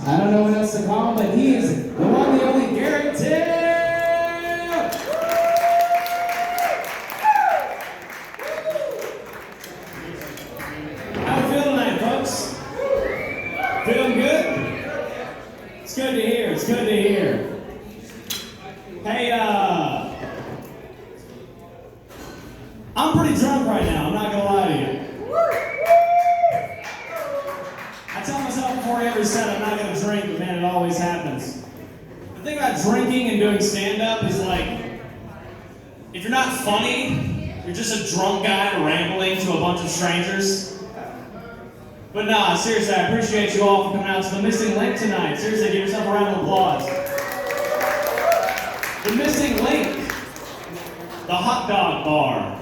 I don't know what else to call him, but he is the one, the only Garrett Timm! How we feeling tonight, folks? Feeling good? It's good to hear, it's good to hear. Hey, I'm pretty drunk right now, I'm not gonna lie to you. I tell myself before every set I'm not gonna drink, but man, it always happens. The thing about drinking and doing stand-up is like, if you're not funny, you're just a drunk guy rambling to a bunch of strangers. But nah, seriously, I appreciate you all for coming out to the Missing Link tonight. Seriously, give yourself a round of applause. The Missing Link, the hot dog bar.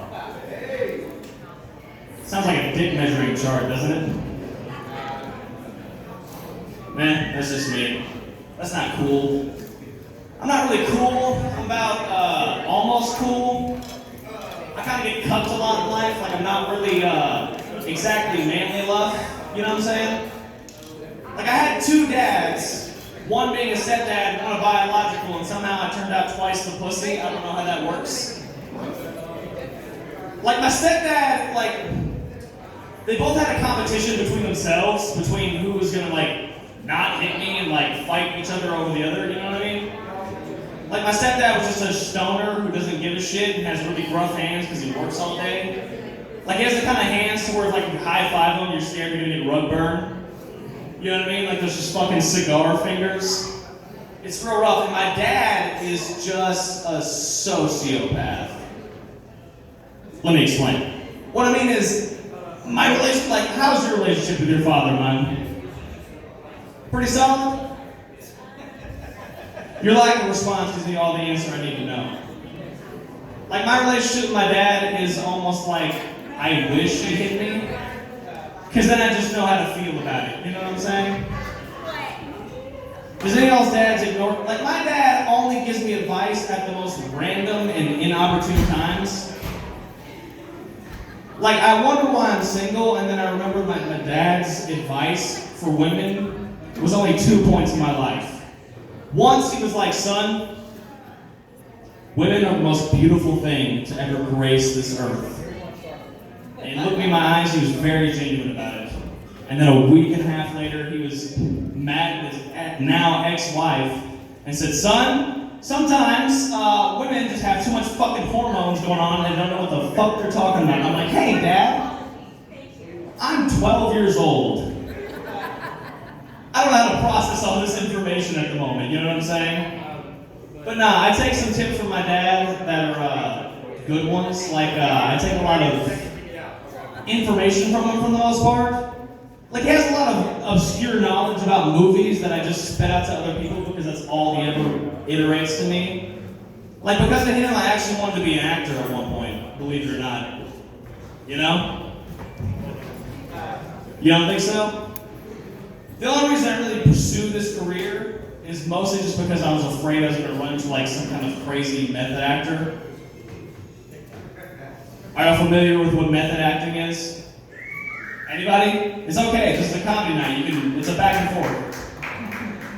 Sounds like a dick measuring chart, doesn't it? Man, that's just me. That's not cool. I'm not really cool. I'm about almost cool. I kind of get cucked a lot in life. Like I'm not really exactly manly enough. You know what I'm saying? Like I had two dads. One being a stepdad, one a biological, and somehow I turned out twice the pussy. I don't know how that works. Like my stepdad, like they both had a competition between themselves, between who was gonna like not hit me and like fight each other over the other, you know what I mean? Like my stepdad was just a stoner who doesn't give a shit and has really rough hands because he works all day. Like he has the kind of hands to where if like you high five him, you're scared you're gonna get rug burn. You know what I mean? Like there's just fucking cigar fingers. It's real rough. And my dad is just a sociopath. Let me explain. What I mean is, my relationship, like, how's your relationship with your father, man? Pretty solid? Your lack of response gives me all the answer I need to know. Like, my relationship with my dad is almost like, I wish he hit me, because then I just know how to feel about it, you know what I'm saying? Does any of y'all's dads ignore, like, my dad only gives me advice at the most random and inopportune times. Like, I wonder why I'm single, and then I remember my dad's advice for women was only 2 points in my life. Once he was like, son, women are the most beautiful thing to ever grace this earth. And he looked me in my eyes, he was very genuine about it. And then a week and a half later, he was mad at his now ex-wife and said, son, sometimes women just have too much fucking hormones going on and they don't know what the fuck they're talking about. I'm like, hey, Dad, I'm 12 years old. I don't know how to process all this information at the moment, you know what I'm saying? But nah, I take some tips from my dad that are good ones. Like, I take a lot of information from him for the most part. Like, he has a lot of obscure knowledge about movies that I just spit out to other people because that's all he ever iterates to me. Like, because of him, I actually wanted to be an actor at one point, believe it or not. You know? You don't think so? The only reason I really pursued this career is mostly just because I was afraid I was going to run into, like, some kind of crazy method actor. Are y'all familiar with what method acting is? Anybody? It's okay, it's just a comedy night. It's a back and forth.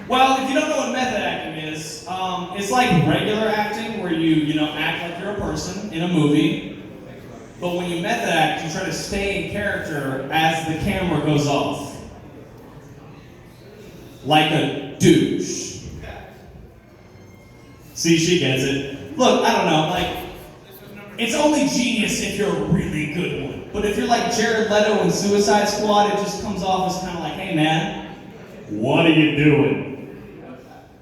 Well, if you don't know what method acting is, it's like regular acting where you act like you're a person in a movie, but when you method act, you try to stay in character as the camera goes off. Like a douche. See, she gets it. Look, I don't know, like, it's only genius if you're a really good one. But if you're like Jared Leto in Suicide Squad, it just comes off as kind of like, hey man, what are you doing?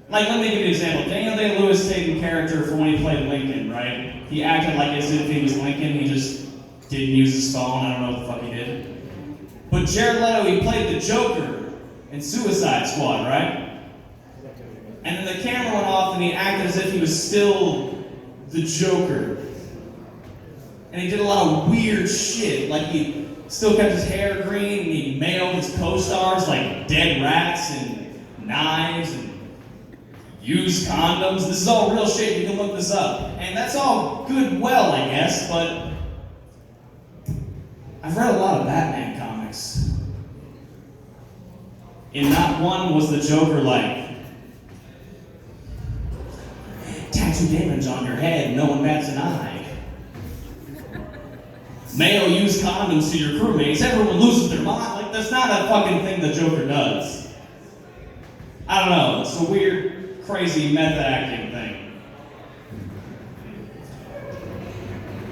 Like, let me give you an example. Daniel Day-Lewis stayed in character for when he played Lincoln, right? He acted like as if he was Lincoln, he just didn't use his phone, I don't know what the fuck he did. But Jared Leto, he played the Joker in Suicide Squad, right? And then the camera went off and he acted as if he was still the Joker. And he did a lot of weird shit, like he still kept his hair green and he mailed his co-stars like dead rats and knives and used condoms. This is all real shit, you can look this up. And that's all good and well, I guess, but I've read a lot of Batman comics. In not one was the Joker like, tattooed image on your head, no one bats an eye. Male use condoms to your crewmates, everyone loses their mind. Like, that's not a fucking thing the Joker does. I don't know, it's a weird, crazy method acting thing.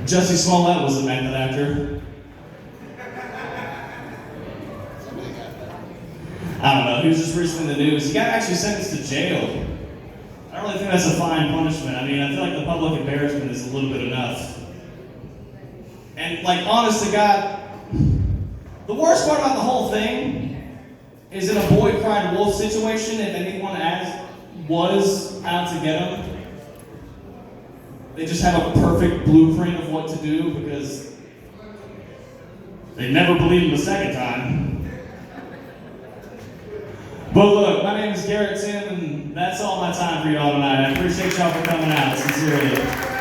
Jussie Smollett was a method actor. I don't know, he was just recently in the news. He got actually sentenced to jail. I don't really think that's a fine punishment. I mean, I feel like the public embarrassment is a little bit enough. And like, honest to God, the worst part about the whole thing is in a boy cried wolf situation, if anyone was out to get him, they just have a perfect blueprint of what to do because they never believed him the second time. But look, my name is Garrett, Timm, and that's all my time for y'all tonight. I appreciate y'all for coming out, sincerely.